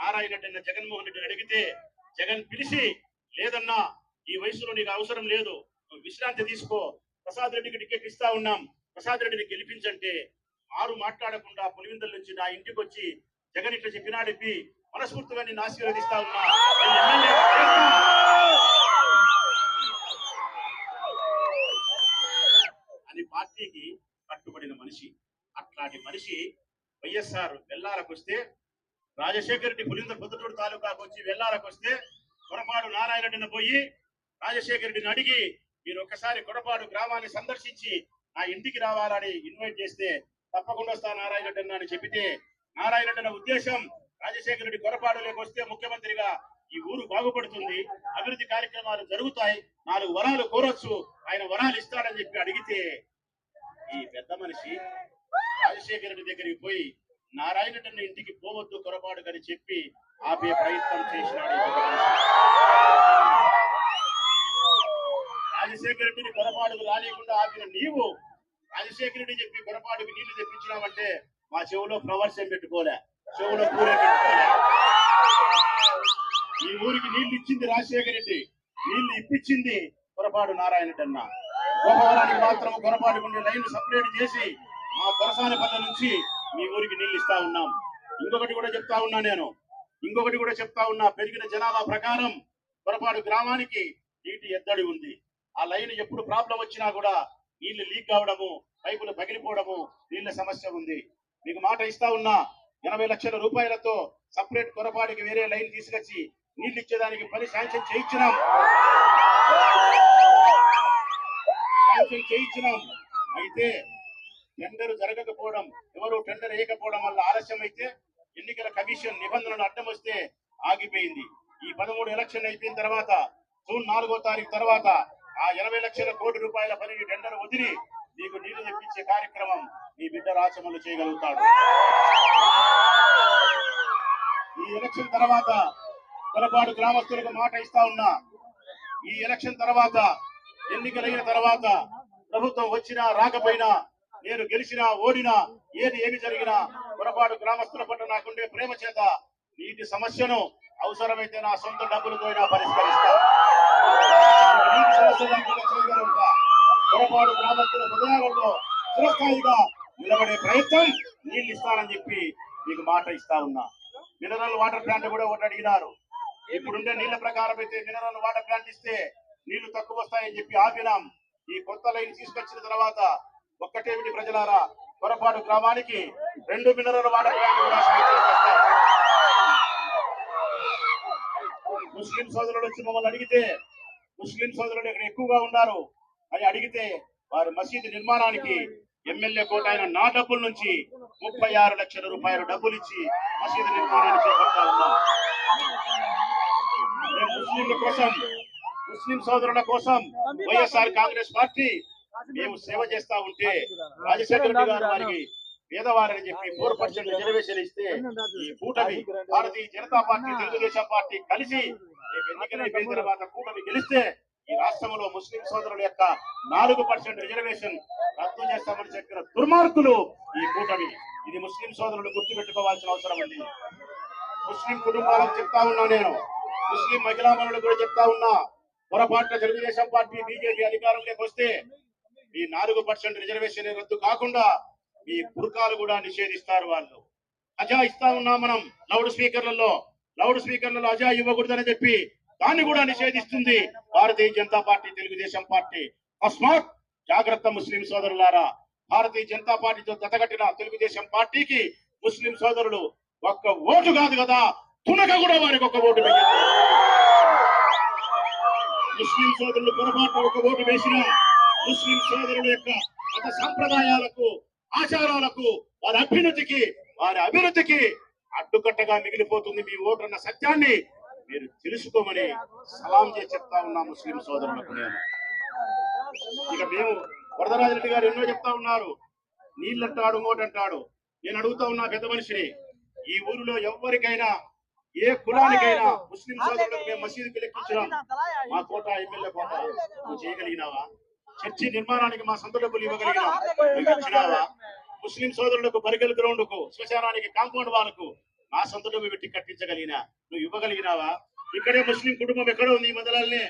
నారాయణ రెడ్డి అన్న జగన్మోహన్ రెడ్డిని అడిగితే, జగన్ పిలిచి, లేదన్నా ఈ వయసులో నీకు అవసరం లేదు, నువ్వు విశ్రాంతి తీసుకో, ప్రసాద్ రెడ్డికి టికెట్ ఇస్తా ఉన్నాం, ప్రసాద్ రెడ్డిని గెలిపించంటే మారు మాట్లాడకుండా పులివిందల నుంచి నా ఇంటికి వచ్చి జగన్ ఇట్లా చెప్పినాడిపి మనస్ఫూర్తిగా నిన్ను ఆశీర్వదిస్తా ఉన్నా అని పార్టీకి కట్టుబడిన మనిషి. అట్లాంటి మనిషి వైఎస్ఆర్ వెల్లాలకు వస్తే, రాజశేఖర రెడ్డి పులిందల పొద్దుటూరు తాలూకాకు వచ్చి వెల్లాలకు వస్తే, కొరపాడు నారాయణ రెడ్డిని పోయి రాజశేఖర రెడ్డిని అడిగి మీరు ఒకసారి కొరపాడు గ్రామాన్ని సందర్శించి నా ఇంటికి రావాలని ఇన్వైట్ చేస్తే తప్పకుండా వస్తా నారాయణ రెడ్డి అని చెప్పితే, నారాయణ రెడ్డి ఉద్దేశం రాజశేఖర రెడ్డి కొరపాడులోకి వస్తే ముఖ్యమంత్రిగా ఈ ఊరు బాగుపడుతుంది, అభివృద్ధి కార్యక్రమాలు జరుగుతాయి, 4 వరాలు కోరొచ్చు, ఆయన వరాలు ఇస్తాడని చెప్పి అడిగితే, ఈ పెద్ద మనిషి రాజశేఖర రెడ్డి దగ్గరికి పోయి నారాయణ రెడ్డి ఇంటికి పోవద్దు కొరపాడు అని చెప్పి ఆపే ప్రయత్నం చేసినాడు. రాజశేఖర రెడ్డిని కొరపాడుకు రాలేకుండా ఆపిన నీవు రాజశేఖర రెడ్డి చెప్పి కొరపాడుకు నీళ్లు తెప్పించినావంటే మా చెవులో ఫ్లవర్స్ ఏం పెట్టుకోలే, చెవులో పూరే పెట్టుకోలే. ఈ ఊరికి నీళ్లు ఇచ్చింది రాజశేఖర రెడ్డి, నీళ్లు ఇప్పించింది కొరపాడు నారాయణ రెడ్డి అన్న. గోపవరానికి మాత్రం కొరపాడుకుండే లైన్ సపరేట్ చేసి మా దొరసానపల్లి నుంచి మీ ఊరికి నీళ్లు ఇస్తా ఉన్నాం. ఇంకొకటి కూడా చెప్తా ఉన్నా, పెరిగిన జనాభా ప్రకారం కొరపాడు గ్రామానికి నీటి ఎద్దడి ఉంది. ఆ లైన్ ఎప్పుడు ప్రాబ్లం వచ్చినా కూడా నీళ్లు లీక్ కావడము, పైపులు పగిలిపోవడము, నీళ్ల సమస్య ఉంది. మీకు మాట ఇస్తా ఉన్నా, 80 లక్షల రూపాయలతో సపరేట్ కొరపాడికి వేరే లైన్ తీసుకొచ్చి నీళ్లు ఇచ్చేదానికి పని శాంక్షన్ చేయించినాం. అయితే టెండర్ జరగకపోవడం, ఎవరు టెండర్ వేయకపోవడం వల్ల ఆలస్యం అయితే ఎన్నికల కమిషన్ నిబంధనలు అడ్డం వస్తే ఆగిపోయింది. ఈ 13 ఎలక్షన్ అయిపోయిన తర్వాత జూన్ 4వ తారీఖు తర్వాత ఆ 80 లక్షల కోటి రూపాయల పనిని టెండర్ వదిలి నీకు నీళ్లు తెప్పించే కార్యక్రమం నీ బిడ్డ రాచమల్లు చేయగలుగుతాడు. ఈ ఎలక్షన్ తర్వాత కొరపాడు గ్రామస్తులకు మాట ఇస్తా ఉన్నా, ఈ ఎలక్షన్ తర్వాత ఎన్నికలైన తర్వాత ప్రభుత్వం వచ్చినా రాకపోయినా, నేను గెలిచినా ఓడినా, ఏమి జరిగినా కొరపాడు గ్రామస్తుల పట్ల నాకుండే ప్రేమ చేత నీటి సమస్యను అవసరమైతే నా సొంత డబ్బులతో పరిష్కరిస్తా. కొరపాడు గ్రామస్తుల హృదయాలలో చిరస్థాయిగా నిలబడే ప్రయత్నం నీళ్లు ఇస్తానని చెప్పి మీకు మాట ఇస్తా ఉన్నా. మినరల్ వాటర్ ప్లాంట్ కూడా ఒకటి అడిగినారు, ఇప్పుడుండే నీళ్ల ప్రకారం అయితే మినరల్ వాటర్ ప్లాంట్ ఇస్తే నీళ్లు తక్కువ వస్తాయని చెప్పి ఆపినాం. ఈ కొత్త లైన్ తీసుకొచ్చిన తర్వాత ఒక్కటేమిటి ప్రజలారా, పొరపాటు గ్రామానికి 2 మినరల్ వాటర్ ప్లాంట్ కూడా శాంక్షన్ చేస్తాం. ముస్లిం సోదరులు వచ్చి మమ్మల్ని అడిగితే, ముస్లిం సోదరులు ఇక్కడ ఎక్కువగా ఉన్నారు అని అడిగితే, వారి మసీదు నిర్మాణానికి ఎమ్మెల్యే కోట అయిన నా డబ్బుల నుంచి 36 లక్షల రూపాయలు డబ్బులు ఇచ్చి మసీదు నిర్మాణానికి చేపడతా ఉన్నాం. ముస్లింల కోసం, ముస్లిం సోదరుల కోసం వైఎస్ఆర్ కాంగ్రెస్ పార్టీ మేము సేవ చేస్తా ఉంటే రాజశేఖర రెడ్డి గారు వారికి పేదవారని చెప్పి 4% రిజర్వేషన్ ఇస్తే ఈ కూటమి భారతీయ జనతా పార్టీ, తెలుగుదేశం పార్టీ కలిసి ఎన్నికలైపోయిన తర్వాత కూటమి గెలిస్తే ఈ రాష్ట్రంలో ముస్లిం సోదరుల యొక్క 4% రిజర్వేషన్ రద్దు చేస్తామని చెప్పిన దుర్మార్గులు ఈ కూటమి. ఇది ముస్లిం సోదరులు గుర్తుపెట్టుకోవాల్సిన అవసరం ఉంది. ముస్లిం కుటుంబాలకు చెప్తా ఉన్నా, నేను ముస్లిం మహిళామణులకు కూడా చెప్తా ఉన్నా, పొరపాటున తెలుగుదేశం పార్టీ, బీజేపీ అధికారంలోకి వస్తే ఈ 4% రిజర్వేషన్ రద్దు కాకుండా ఈ బుర్కాలు కూడా నిషేధిస్తారు. వాళ్ళు అజా ఇస్తా ఉన్నాం మనం లౌడ్ స్పీకర్లలో అజా ఇవ్వకూడదని చెప్పి దాన్ని కూడా నిషేధిస్తుంది భారతీయ జనతా పార్టీ, తెలుగుదేశం పార్టీ. అస్మాత్ జాగ్రత్త ముస్లిం సోదరులారా, భారతీయ జనతా పార్టీతో జతగట్టిన తెలుగుదేశం పార్టీకి ముస్లిం సోదరులు ఒక్క ఓటు కాదు కదా, తునక కూడా వారికి ఒక ఓటు వేయాలి. ముస్లిం సోదరులు పొరపాటు ఒక ఓటు వేసిన ముస్లిం సోదరుల యొక్క మత సంప్రదాయాలకు, ఆచారాలకు, వారి అభివృద్ధికి అడ్డుకట్టగా మిగిలిపోతుంది మీ ఓటు అన్న సత్యాన్ని మీరు తెలుసుకోమని సలాం చేసి చెప్తా ఉన్నా ముస్లిం సోదరులకు. నేను ఇక మేము వరదరాజరెడ్డి గారు ఎన్నో చెప్తా ఉన్నారు, నీళ్ళంటాడు ఓటంటాడు. నేను అడుగుతా ఉన్నా పెద్ద మనిషిని, ఈ ఊరిలో ఎవరికైనా, ఏ కులానికైనా ముస్లిం సోదరులకు మేము మసీదుకి లెక్కించినాం, మా కోట ఎమ్మెల్యే కోట నువ్వు చేయగలిగినావా? చర్చి నిర్మాణానికి మా సొంత డబ్బులు ఇవ్వగలిగినావా? ముస్లిం సోదరులకు బరిగల్ గ్రౌండ్ కు, శ్మశానానికి, కాంపౌండ్ వాళ్ళకు మా సొంత డబ్బు పెట్టి కట్టించగలిగినా నువ్వు ఇవ్వగలిగినావా? ఇక్కడే ముస్లిం కుటుంబం ఎక్కడో ఉంది, ఈ మొదలనే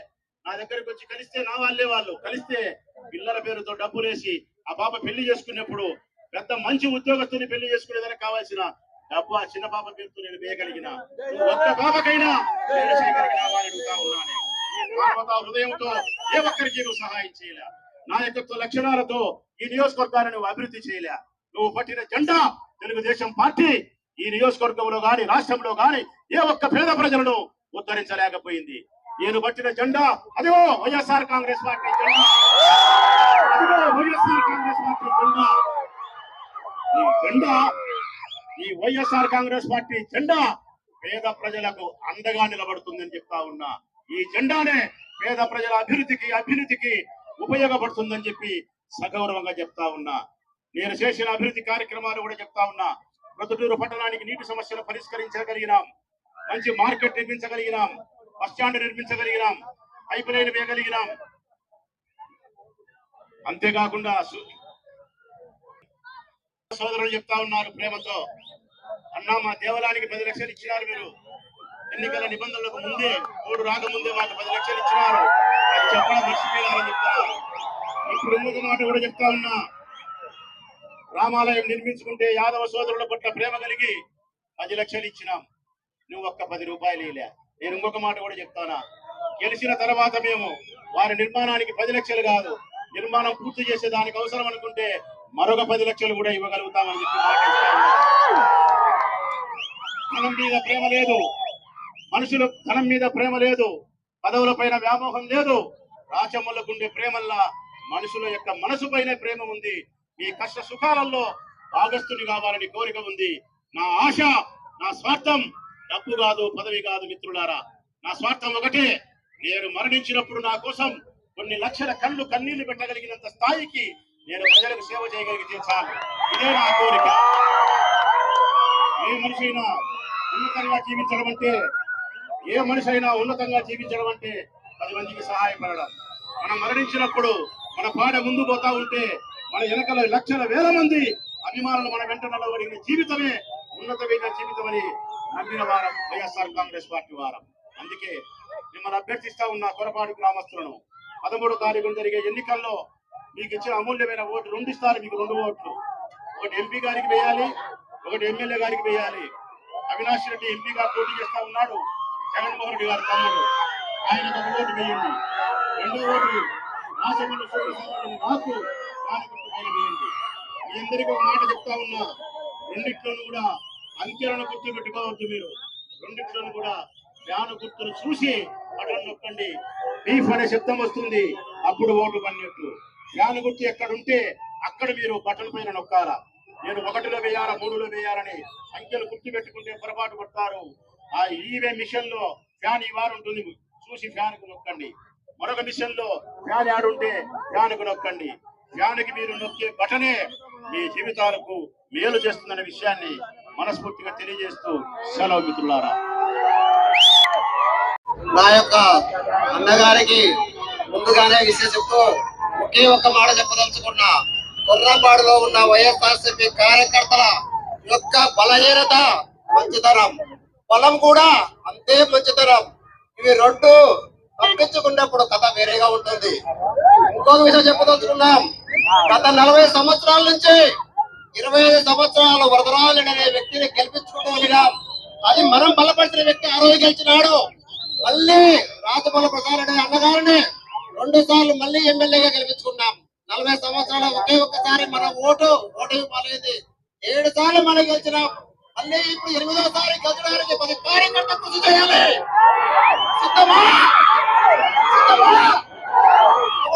నా దగ్గరికి వచ్చి కలిస్తే, నా వాళ్ళే వాళ్ళు కలిస్తే పిల్లల పేరుతో డబ్బులేసి ఆ పాప పెళ్లి చేసుకున్నప్పుడు పెద్ద మంచి ఉద్యోగస్తుని పెళ్లి చేసుకునేదానికి కావాల్సిన డబ్బు ఆ చిన్న పాప పేరుతో నేను వేయగలిగిన, ఒక్క పాపకైనా నేను చేయగలిగినావా అని అడుగుతా ఉన్నాను. హృదయంతో ఏ ఒక్కరికి నువ్వు సహాయం చేయలే, నాయకత్వ లక్షణాలతో ఈ నియోజకవర్గాన్ని నువ్వు అభివృద్ధి చేయలే. నువ్వు పట్టిన జెండా తెలుగుదేశం పార్టీ ఈ నియోజకవర్గంలో గాని, రాష్ట్రంలో గాని ఏ ఒక్క పేద ప్రజలను ఉద్ధరించలేకపోయింది. నేను పట్టిన జెండా అదిగో వైఎస్ఆర్ కాంగ్రెస్ పార్టీ జెండా, అదిగో వైఎస్ఆర్ కాంగ్రెస్ పార్టీ జెండా. ఈ జెండా, ఈ వైఎస్ఆర్ కాంగ్రెస్ పార్టీ జెండా పేద ప్రజలకు అండగా నిలబడుతుందని చెప్తా ఉన్నా. ఈ జెండానే పేద ప్రజల అభ్యున్నతికి ఉపయోగపడుతుందని చెప్పి సగౌరవంగా చెప్తా ఉన్నా. నేను చేసిన అభివృద్ధి కార్యక్రమాలు కూడా చెప్తా ఉన్నా. ప్రొద్దుటూరు పట్టణానికి నీటి సమస్యను పరిష్కరించగలిగినాం, మంచి మార్కెట్ నిర్మించగలిగినాం, బస్ స్టాండ్ నిర్మించగలిగినాం, పైప్ లైన్ వేయగలిగినాం. అంతేకాకుండా సోదరులు చెప్తా ఉన్నారు ప్రేమతో, అన్నా మా దేవాలయానికి 10 లక్షలు ఇచ్చినారు మీరు, ఎన్నికల నిబంధనలకు ముందే, ఓటు రాకముందే మాకు 10 లక్షలు ఇచ్చినారు, అది చెప్పడం మర్చిపోయారని చెప్తారు. ఇప్పుడు ఇంకొక మాట కూడా చెప్తా ఉన్నా, రామాలయం నిర్మించుకుంటే యాదవ సోదరుల పట్ల ప్రేమ కలిగి 10 లక్షలు ఇచ్చినాం, నువ్వు ఒక్క 10 రూపాయలు ఇలే. నేను ఇంకొక మాట కూడా చెప్తానా, గెలిచిన తర్వాత మేము వారి నిర్మాణానికి 10 లక్షలు కాదు, నిర్మాణం పూర్తి చేసే దానికి అవసరం అనుకుంటే మరొక 10 లక్షలు కూడా ఇవ్వగలుగుతామని చెప్పి ధనం మీద ప్రేమ లేదు, మనుషులు ధనం మీద ప్రేమ లేదు, పదవుల పైన వ్యామోహం లేదు. రాచమ్మలకు ఉండే ప్రేమల్లా మనుషుల యొక్క మనసు పైన ప్రేమ ఉంది. మీ కష్ట సుఖాలలో భాగస్థుని కావాలని కోరిక ఉంది. నా ఆశ, నా స్వార్థం డబ్బు కాదు, పదవి కాదు మిత్రులారా. నా స్వార్థం ఒకటే, నేను మరణించినప్పుడు నా కోసం కొన్ని లక్షల కన్నీళ్లు పెట్టగలిగినంత స్థాయికి నేను ప్రజలకు సేవ చేయగలిగితే చాలు. ఇదే నా కోరిక. ఏ మనిషి అయినా ఉన్నతంగా జీవించడం అంటే, ఏ మనిషి అయినా ఉన్నతంగా జీవించడం అంటే 10 మందికి సహాయపడడం. మనం మరణించినప్పుడు మన పాడ ముందు పోతా ఉంటే మన వెనకల లక్షల వేల మంది అభిమానులు మన వెంట నిలబడిన జీవితమే ఉన్నతమైన జీవితం అని నమ్మిన వారం వైఎస్ఆర్ కాంగ్రెస్ పార్టీ వారం. అందుకే మిమ్మల్ని అభ్యర్థిస్తా ఉన్న కొరపాడు గ్రామస్తులను 13వ తారీఖున జరిగే ఎన్నికల్లో మీకు ఇచ్చిన అమూల్యమైన ఓటు 2 ఇస్తారు. మీకు 2 ఓట్లు, ఒకటి ఎంపీ గారికి వేయాలి, ఒకటి ఎమ్మెల్యే గారికి వేయాలి. అవినాష్ రెడ్డి ఎంపీగా పోటీ చేస్తా ఉన్నాడు, జగన్మోహన్ రెడ్డి గారి తమ్ముడు, ఆయనకు ఒక ఓటు వేయండి. రెండో ఓటు రాజమండ్రి సూర్యసాగర్ నాకు ఫ్యాన్ గుర్తు పైన వేయండి. మీ అందరికీ ఒక మాట చెప్తా ఉన్నా, రెండిట్లోనూ కూడా అంకెలను గుర్తు పెట్టుకోవద్దు. మీరు రెండిట్లోనూ కూడా ఫ్యాన్ గుర్తును చూసి బటన్ నొక్కండి. బీఫ్ అనే శబ్దం వస్తుంది, అప్పుడు ఓటు పడినట్టు. ఫ్యాన్ గుర్తు ఎక్కడుంటే అక్కడ మీరు బటన్ పైన నొక్కాలా. నేను 1లో వేయాలా 3లో వేయాలని అంకెలు గుర్తు పెట్టుకుంటే పొరపాటు పడతారు. ఆ ఈవీఎం మిషన్ లో ఫ్యాన్ ఈ వారు ఉంటుంది, చూసి ఫ్యాన్ కు నొక్కండి. మరొక మిషన్ లో ఫ్యాన్ యాడుంటే ఫ్యాన్ కు నొక్కండి. ఫ్యాన్ కి మీరు నొక్కే బటనే మీ జీవితాలకు మేలు చేస్తుందనే విషయాన్ని మనస్ఫూర్తిగా తెలియజేస్తూ సెలవు మిత్రులారా. నా యొక్క అన్నగారికి ముందుగానే విషయం చెప్తూ ఒకే ఒక్క మాట చెప్పదలుచుకున్నా. కొర్రపాడులో ఉన్న వైఎస్ఆర్సీపీ కార్యకర్తల యొక్క బలహీనత మంచితనం, బలం కూడా అంతే మంచితనం. ఇవి రెండు తప్పించుకున్నప్పుడు కథ వేరేగా ఉంటుంది. ఇంకొక విషయం చెప్పదలుచుకున్నాం. గత 40 సంవత్సరాల నుంచి 25 సంవత్సరాలు వరదరాజుడు అనే వ్యక్తిని గెలిపించుకోగలిగాం. అది మనం బలపరిచిన వ్యక్తి ఆ రోజు గెలిచినాడు. మళ్ళీ రాజమౌళి ప్రసాద్ అనే అన్నగారిని 2 సార్లు మళ్ళీ ఎమ్మెల్యేగా గెలిపించుకున్నాం. 40 సంవత్సరాలు ఒకే ఒక్కసారి మన ఓటు పాలైంది. 7 సార్లు మనం గెలిచినాం. మళ్ళీ ఇప్పుడు 8వ సారి గెలిచడానికి 10 కార్యకర్త కృషి చేయాలి. సిద్ధమా?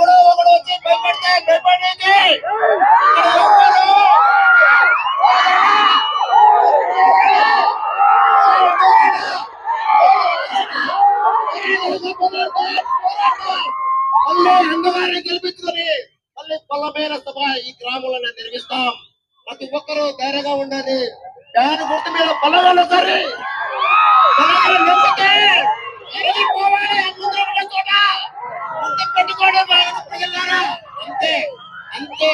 ఒకడు వచ్చి భయపడితే భయపడేది మళ్ళీ అన్నగారిని గెలిపించుకొని మళ్ళీ బలమైన సభ ఈ గ్రామంలో నిర్మిస్తాం. ప్రతి ఒక్కరూ ధైర్యంగా ఉండాలి. దాని గుర్తు మీద బలగాలు సరే పోవాలి. పెట్టుకోవడం అంతే అంతే.